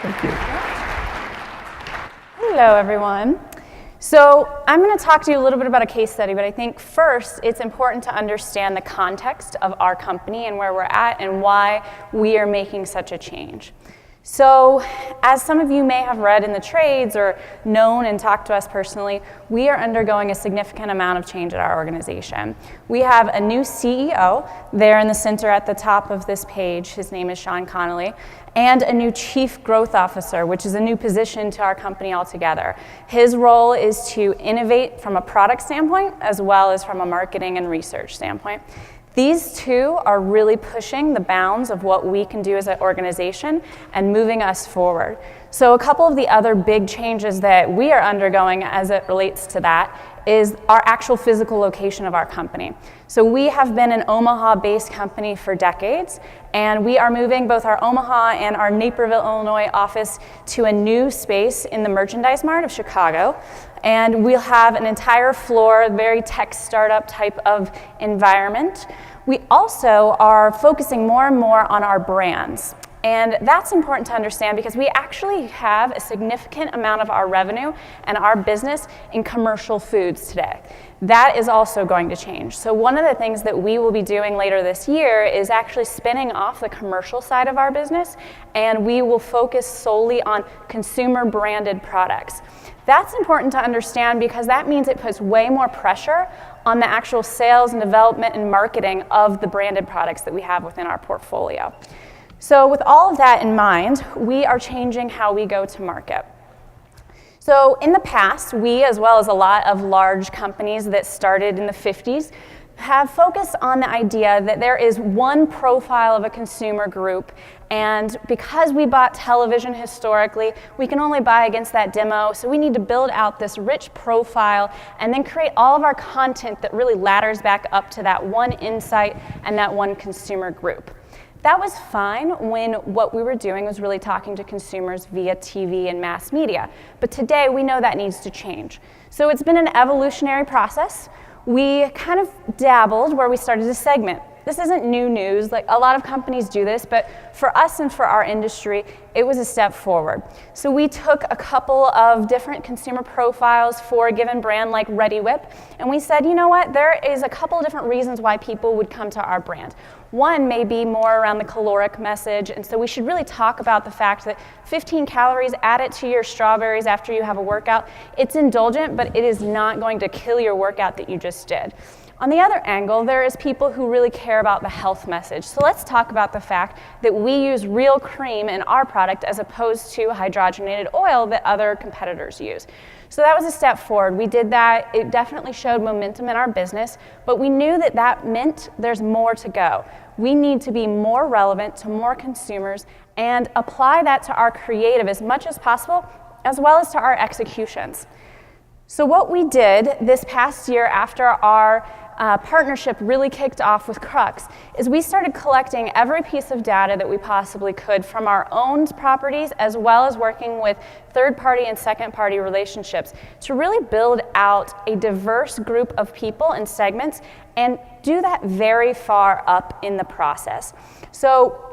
Thank you. Hello, everyone. So I'm going to talk to you a little bit about a case study, but I think first it's important to understand the context of our company and where we're at and why we are making such a change. So as some of you may have read in the trades or known and talked to us personally, we are undergoing a significant amount of change at our organization. We have a new CEO there in the center at the top of this page. His name is Sean Connolly, and a new Chief Growth Officer, which is a new position to our company altogether. His role is to innovate from a product standpoint as well as from a marketing and research standpoint. These two are really pushing the bounds of what we can do as an organization and moving us forward. So a couple of the other big changes that we are undergoing as it relates to that is our actual physical location of our company. So we have been an Omaha-based company for decades, and we are moving both our Omaha and our Naperville, Illinois office to a new space in the Merchandise Mart of Chicago. And we'll have an entire floor, very tech startup type of environment. We also are focusing more and more on our brands. And that's important to understand because we actually have a significant amount of our revenue and our business in commercial foods today. That is also going to change. So one of the things that we will be doing later this year is actually spinning off the commercial side of our business, and we will focus solely on consumer branded products. That's important to understand because that means it puts way more pressure on the actual sales and development and marketing of the branded products that we have within our portfolio. So with all of that in mind, we are changing how we go to market. So in the past, we, as well as a lot of large companies that started in the 50s, have focused on the idea that there is one profile of a consumer group, and because we bought television historically, we can only buy against that demo, so we need to build out this rich profile and then create all of our content that really ladders back up to that one insight and that one consumer group. That was fine when what we were doing was really talking to consumers via TV and mass media, but today we know that needs to change. So it's been an evolutionary process. We kind of dabbled where we started to segment. This isn't new news, like a lot of companies do this, but for us and for our industry, it was a step forward. So we took a couple of different consumer profiles for a given brand like Reddi-wip, and we said, you know what, there is a couple of different reasons why people would come to our brand. One may be more around the caloric message, and so we should really talk about the fact that 15 calories, add it to your strawberries after you have a workout. It's indulgent, but it is not going to kill your workout that you just did. On the other angle, there is people who really care about the health message. So let's talk about the fact that we use real cream in our product as opposed to hydrogenated oil that other competitors use. So that was a step forward. We did that. It definitely showed momentum in our business, but we knew that that meant there's more to go. We need to be more relevant to more consumers and apply that to our creative as much as possible, as well as to our executions. So what we did this past year after our partnership really kicked off with Krux is we started collecting every piece of data that we possibly could from our own properties as well as working with third-party and second-party relationships to really build out a diverse group of people and segments and do that very far up in the process. So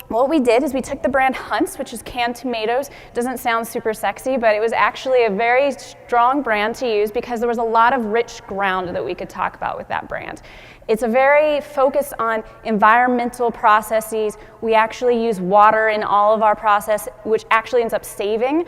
what we did is we took the brand Hunt's, which is canned tomatoes. Doesn't sound super sexy, but it was actually a very strong brand to use because there was a lot of rich ground that we could talk about with that brand. It's a very focused on environmental processes. We actually use water in all of our process, which actually ends up saving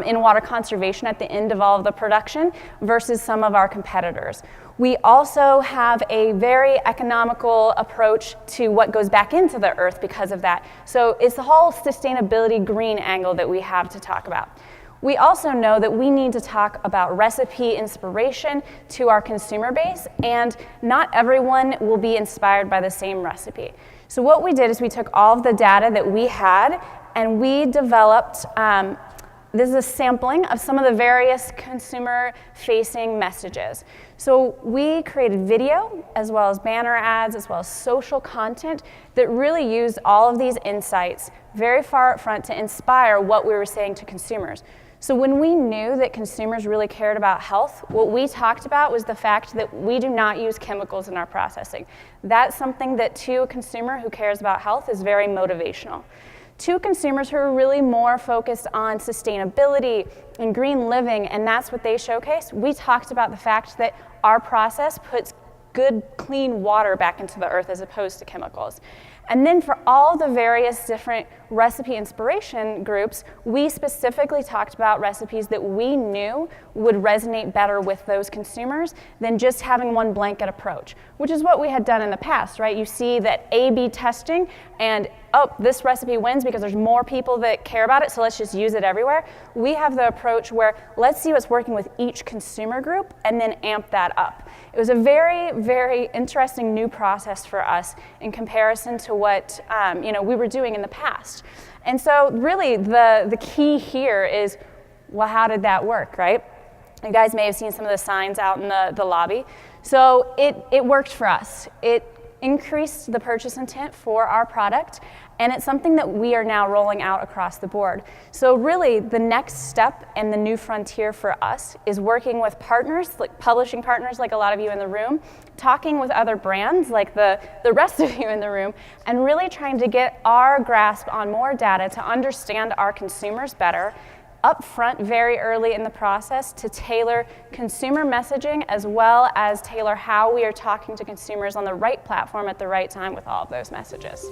in water conservation at the end of all of the production versus some of our competitors. We also have a very economical approach to what goes back into the earth because of that. So it's the whole sustainability green angle that we have to talk about. We also know that we need to talk about recipe inspiration to our consumer base, and not everyone will be inspired by the same recipe. So what we did is we took all of the data that we had and we developed this is a sampling of some of the various consumer-facing messages. So we created video, as well as banner ads, as well as social content that really used all of these insights very far up front to inspire what we were saying to consumers. So when we knew that consumers really cared about health, what we talked about was the fact that we do not use chemicals in our processing. That's something that to a consumer who cares about health is very motivational. to consumers who are really more focused on sustainability and green living, and that's what they showcased. We talked about the fact that our process puts good, clean water back into the earth as opposed to chemicals. And then for all the various different recipe inspiration groups, we specifically talked about recipes that we knew would resonate better with those consumers than just having one blanket approach, which is what we had done in the past, right? You see that A/B testing and, oh, this recipe wins because there's more people that care about it, so let's just use it everywhere. We have the approach where let's see what's working with each consumer group and then amp that up. It was a very, very interesting new process for us in comparison to what we were doing in the past. And so really the key here is, well, how did that work, right? You guys may have seen some of the signs out in the lobby. So it worked for us. It increased the purchase intent for our product, and it's something that we are now rolling out across the board. So really the next step and the new frontier for us is working with partners, like publishing partners like a lot of you in the room, talking with other brands like the rest of you in the room, and really trying to get our grasp on more data to understand our consumers better up front, very early in the process, to tailor consumer messaging as well as tailor how we are talking to consumers on the right platform at the right time with all of those messages.